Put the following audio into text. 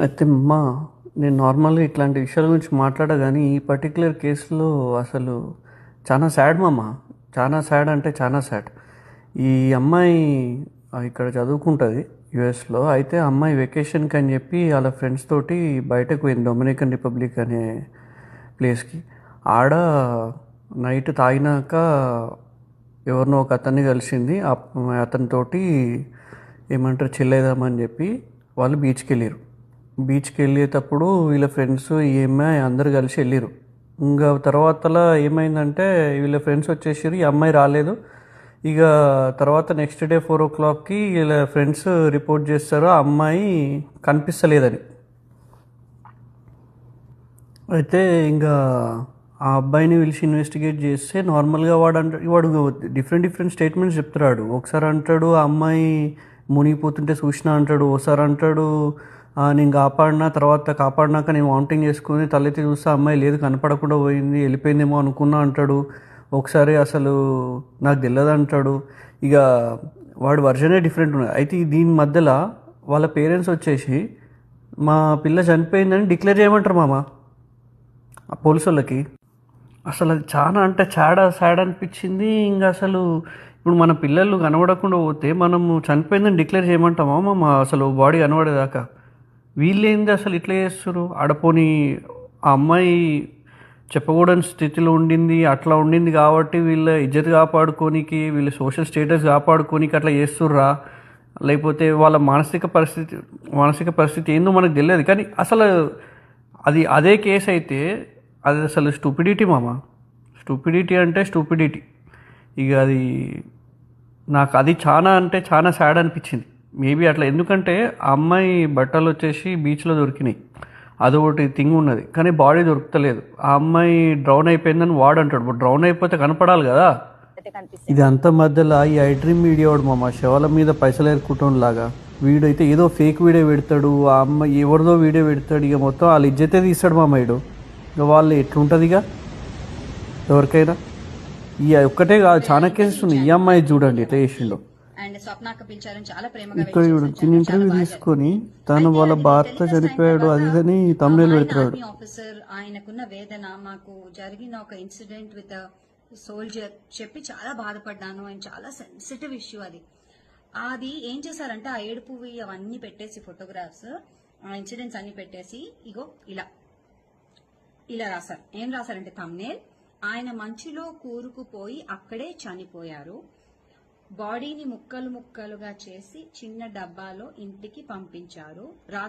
అయితే అమ్మా, నేను నార్మల్గా ఇట్లాంటి విషయాల గురించి మాట్లాడా కానీ ఈ పర్టికులర్ కేసులో అసలు చాలా సాడ్ మామ. చాలా సాడ్ అంటే చాలా సాడ్. ఈ అమ్మాయి ఇక్కడ చదువుకుంటుంది యుఎస్లో. అయితే ఆ అమ్మాయి వెకేషన్కి అని చెప్పి వాళ్ళ ఫ్రెండ్స్ తోటి బయటకు పోయింది డొమినికన్ రిపబ్లిక్ అనే ప్లేస్కి. ఆడ నైట్ తాగినాక ఎవరినో ఒక అతన్ని కలిసింది. అతనితోటి ఏమంటారు చిల్లేదామని చెప్పి వాళ్ళు బీచ్కి వెళ్ళేటప్పుడు వీళ్ళ ఫ్రెండ్స్ ఈఎంఐ అందరు కలిసి వెళ్ళారు. ఇంకా తర్వాతలా ఏమైందంటే వీళ్ళ ఫ్రెండ్స్ వచ్చేసారు, ఈ అమ్మాయి రాలేదు. ఇక తర్వాత నెక్స్ట్ డే 4 o'clockకి వీళ్ళ ఫ్రెండ్స్ రిపోర్ట్ చేస్తారు ఆ అమ్మాయి కనిపిస్తలేదని. అయితే ఇంకా ఆ అబ్బాయిని పిలిచి ఇన్వెస్టిగేట్ చేస్తే నార్మల్గా వాడు డిఫరెంట్ స్టేట్మెంట్స్ చెప్తున్నాడు. ఒకసారి అంటాడు ఆ అమ్మాయి మునిగిపోతుంటే చూసినా అంటాడు. ఒకసారి అంటాడు నేను కాపాడినాక నేను వామిటింగ్ చేసుకుని తలెత్తి చూస్తే అమ్మాయి లేదు, కనపడకుండా పోయింది, వెళ్ళిపోయిందేమో అనుకున్నా అంటాడు. ఒకసారి అసలు నాకు తెలియదు అంటాడు. ఇక వాడు వర్జనే డిఫరెంట్ ఉన్నది. అయితే దీని మధ్యలో వాళ్ళ పేరెంట్స్ వచ్చేసి మా పిల్ల చనిపోయిందని డిక్లేర్ చేయమంటారు మామ ఆ పోలీసు వాళ్ళకి. అసలు అది చాలా అంటే సాడ్ అనిపించింది. ఇంకా అసలు ఇప్పుడు మన పిల్లలు కనబడకుండా పోతే మనము చనిపోయిందని డిక్లేర్ చేయమంటామా మామ? అసలు బాడీ కనబడేదాకా వీళ్ళేంది అసలు ఇట్లా చేస్తారు? ఆడపోని ఆ అమ్మాయి చెప్పకూడని స్థితిలో అట్లా ఉండింది కాబట్టి వీళ్ళ ఇజ్జత్ కాపాడుకోనికి, వీళ్ళ సోషల్ స్టేటస్ కాపాడుకోనికి అట్లా చేస్తుర్రా, లేకపోతే వాళ్ళ మానసిక పరిస్థితి ఏందో మనకు తెలియదు. కానీ అసలు అదే కేసు అయితే అది అసలు స్టూపిడిటీ మామ. స్టూపిడిటీ అంటే స్టూపిడిటీ. ఇక అది నాకు అది చాలా అంటే చాలా సాడ్ అనిపించింది. మేబీ అట్లా ఎందుకంటే ఆ అమ్మాయి బట్టలు వచ్చేసి బీచ్లో దొరికినాయి, అదొకటి థింగ్ ఉన్నది. కానీ బాడీ దొరుకుతలేదు. ఆ అమ్మాయి డ్రౌన్ అయిపోయిందని వాడు అంటాడు. బట్ డ్రౌన్ అయిపోతే కనపడాలి కదా. ఇది అంత మధ్యలో ఈ ఐ డ్రీమ్ వీడియో మా శవాల మీద పైసలు ఏరుకుంటాం వీడైతే ఏదో ఫేక్ వీడియో పెడతాడు, ఆ అమ్మాయి ఎవరిదో వీడియో పెడతాడు. ఇక మొత్తం వాళ్ళు ఇజ్జతే తీస్తాడు మామయ్యడు. ఇక వాళ్ళు ఎట్లుంటుంది ఇక ఎవరికైనా. ఈ ఒక్కటే కాదు, చాలా కేసెస్ ఉన్నాయి. ఈ అమ్మాయి చూడండి ఎట్లా చేసిండో. ఇక్కడ చిన్న ఇంటర్వ్యూ తీసుకొని తను వాళ్ళ భర్త చనిపోయాడు అది అని తమిళ పెడతాడు. ఆఫీసర్ ఆయనకున్న వేదన, మాకు జరిగిన ఒక ఇన్సిడెంట్ విత్ సోల్జర్ చెప్పి చాలా బాధపడ్డాను. అండ్ చాలా సెన్సిటివ్ ఇష్యూ అది ఏం చేశారంటే ఆ ఏడుపువి అవన్నీ పెట్టేసి ఫోటోగ్రాఫ్స్ ఆ ఇన్సిడెంట్స్ అన్ని పెట్టేసి ఇగో ఇలా రాశారు. ఏం రాశారంటే థంబ్నెయిల్, ఆయన మంచులో కూరుకుపోయి అక్కడే చనిపోయారు, బాడీని ముక్కలుగా చేసి చిన్న డబ్బాలో ఇంటికి పంపించారు.